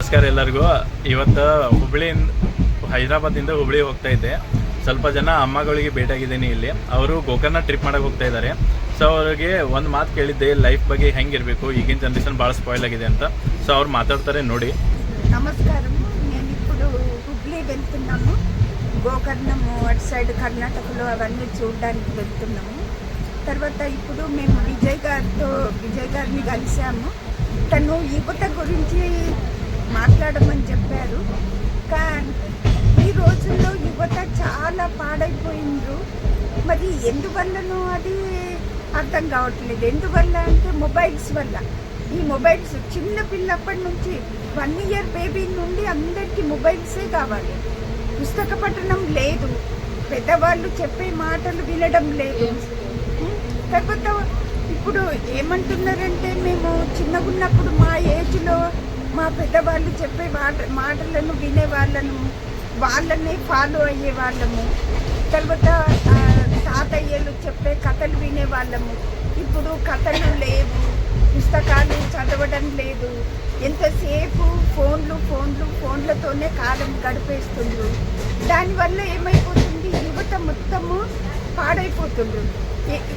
ನಮಸ್ಕಾರ ಎಲ್ಲರಿಗೂ. ಇವತ್ತು ಹೈದರಾಬಾದಿಂದ ಹುಬ್ಳಿ ಹೋಗ್ತಾ ಇದ್ದೆ. ಸ್ವಲ್ಪ ಜನ ಅಮ್ಮಗಳಿಗೆ ಭೇಟಿಯಾಗಿದ್ದೀನಿ ಇಲ್ಲಿ. ಅವರು ಗೋಕರ್ಣ ಟ್ರಿಪ್ ಮಾಡಕ್ಕೆ ಹೋಗ್ತಾ ಇದ್ದಾರೆ. ಸೊ ಅವ್ರಿಗೆ ಒಂದು ಮಾತು ಕೇಳಿದ್ದೆ, ಲೈಫ್ ಬಗ್ಗೆ ಹೆಂಗಿರಬೇಕು, ఈగిన జనరేషన్ బాగా స్పాయిల్ ఆಗಿದೆ ಅಂತ. సో ಅವ್ರು మాట్లాడతారే ನೋಡಿ. నమస్కారం. నేను ఇప్పుడు హుబ్లీ వెళ్తున్నాము. గోకర్ణము అటు సైడ్ కర్ణాటకలో అవన్నీ చూడడానికి వెళ్తున్నాము. తర్వాత ఇప్పుడు మేము విజయ్ గారిని కలిసాము. తను యువత గురించి మాట్లాడమని చెప్పారు. కానీ ఈ రోజుల్లో యువత చాలా పాడైపోయిండ్రు. మరి ఎందువల్లనో అది అర్థం కావట్లేదు. ఎందువల్ల అంటే మొబైల్స్ వల్ల. ఈ మొబైల్స్ చిన్న పిల్లప్పటి నుంచి 1 ఇయర్ బేబీ నుండి అందరికీ మొబైల్సే కావాలి. పుస్తక పఠనం లేదు, పెద్దవాళ్ళు చెప్పే మాటలు వినడం లేదు. తర్వాత ఇప్పుడు ఏమంటున్నారంటే, మేము చిన్నగా ఉన్నప్పుడు మా ఏజ్లో మా పెద్దవాళ్ళు చెప్పే మాటలను వాళ్ళనే ఫాలో అయ్యేవాళ్ళము. తర్వాత తాతయ్యలు చెప్పే కథలు వినేవాళ్ళము. ఇప్పుడు కథలు లేవు, పుస్తకాలు చదవడం లేదు. ఎంతసేపు ఫోన్లతోనే కాలం గడిపేస్తుండ్రు. దానివల్ల ఏమైపోతుంది, యువత మొత్తము పాడైపోతుండ్రు.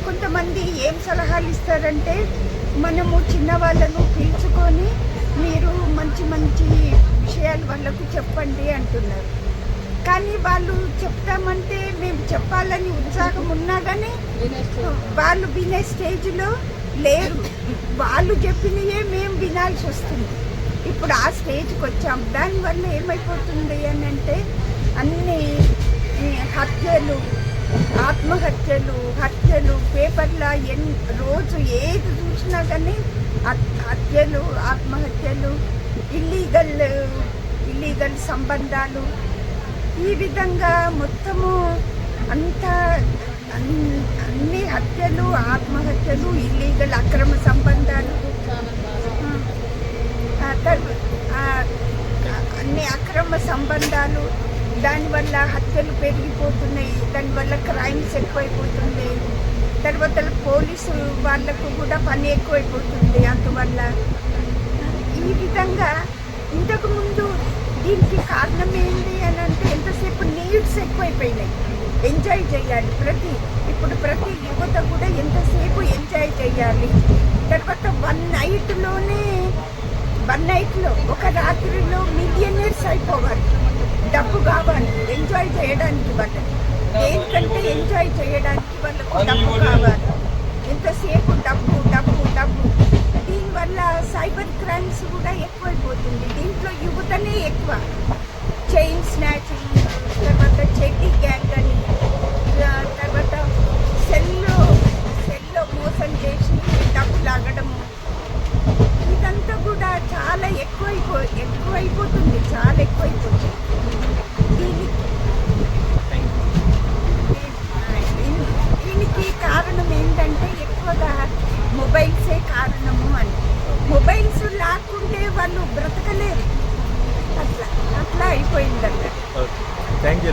కొంతమంది ఏం సలహాలు ఇస్తారంటే, మనము చిన్నవాళ్ళను పిలుచుకొని మీరు మంచి మంచి విషయాలు వాళ్ళకు చెప్పండి అంటున్నారు. కానీ వాళ్ళు చెప్తామంటే మేము చెప్పాలని ఉత్సాహం ఉన్నా కానీ వాళ్ళు వినే స్టేజ్లో లేరు. వాళ్ళు చెప్పినయే మేము వినాల్సి వస్తుంది. ఇప్పుడు ఆ స్టేజ్కి వచ్చాం. దానివల్ల ఏమైపోతుంది అని అంటే, అన్ని హత్యలు, హత్యలు పేపర్ల రోజు ఏది చూసినా కానీ హత్యలు, ఆత్మహత్యలు, ఇల్లీగల్ సంబంధాలు, ఈ విధంగా మొత్తము అంతా అన్ని హత్యలు, ఆత్మహత్యలు, ఇల్లీగల్ అక్రమ సంబంధాలు, అన్ని అక్రమ సంబంధాలు, దానివల్ల హత్యలు పెరిగిపోతున్నాయి. దానివల్ల క్రైమ్స్ ఎక్కువైపోతుంది. తర్వాత పోలీసు వాళ్ళకు కూడా పని ఎక్కువైపోతుంది. అందువల్ల ఈ విధంగా ఇంతకుముందు దీనికి కారణం ఏంటి అని అంటే, ఎంతసేపు నీడ్స్ ఎక్కువైపోయినాయి. ఎంజాయ్ చేయాలి ఇప్పుడు ప్రతి యువత కూడా ఎంతసేపు ఎంజాయ్ చేయాలి. తర్వాత వన్ నైట్లో ఒక రాత్రిలో మిలియనర్స్ అయిపోవాలి. డబ్బు కావాలి ఎంజాయ్ చేయడానికి. వాళ్ళకి దేనికంటే ఎంజాయ్ చేయడానికి వాళ్ళకు డబ్బు కావాలి. ఎంతసేపు డబ్బు. దీనివల్ల సైబర్ క్రైమ్స్ కూడా ఎక్కువైపోతుంది. దీంట్లో యువతనే ఎక్కువ. చైన్ స్నాచింగ్, తర్వాత చెడ్డీ గ్యాంగ్ అని, తర్వాత సెల్లో మోసం చేసి డబ్బు లాగడము, ఇదంతా కూడా చాలా ఎక్కువైపోతుంది. దీనికి కారణం ఏంటంటే, ఎక్కువగా మొబైల్సే కారణము అని. మొబైల్స్ లేకుంటే వాళ్ళు బ్రతకలేరు. అట్లా అయిపోయిందన్న. Thank you.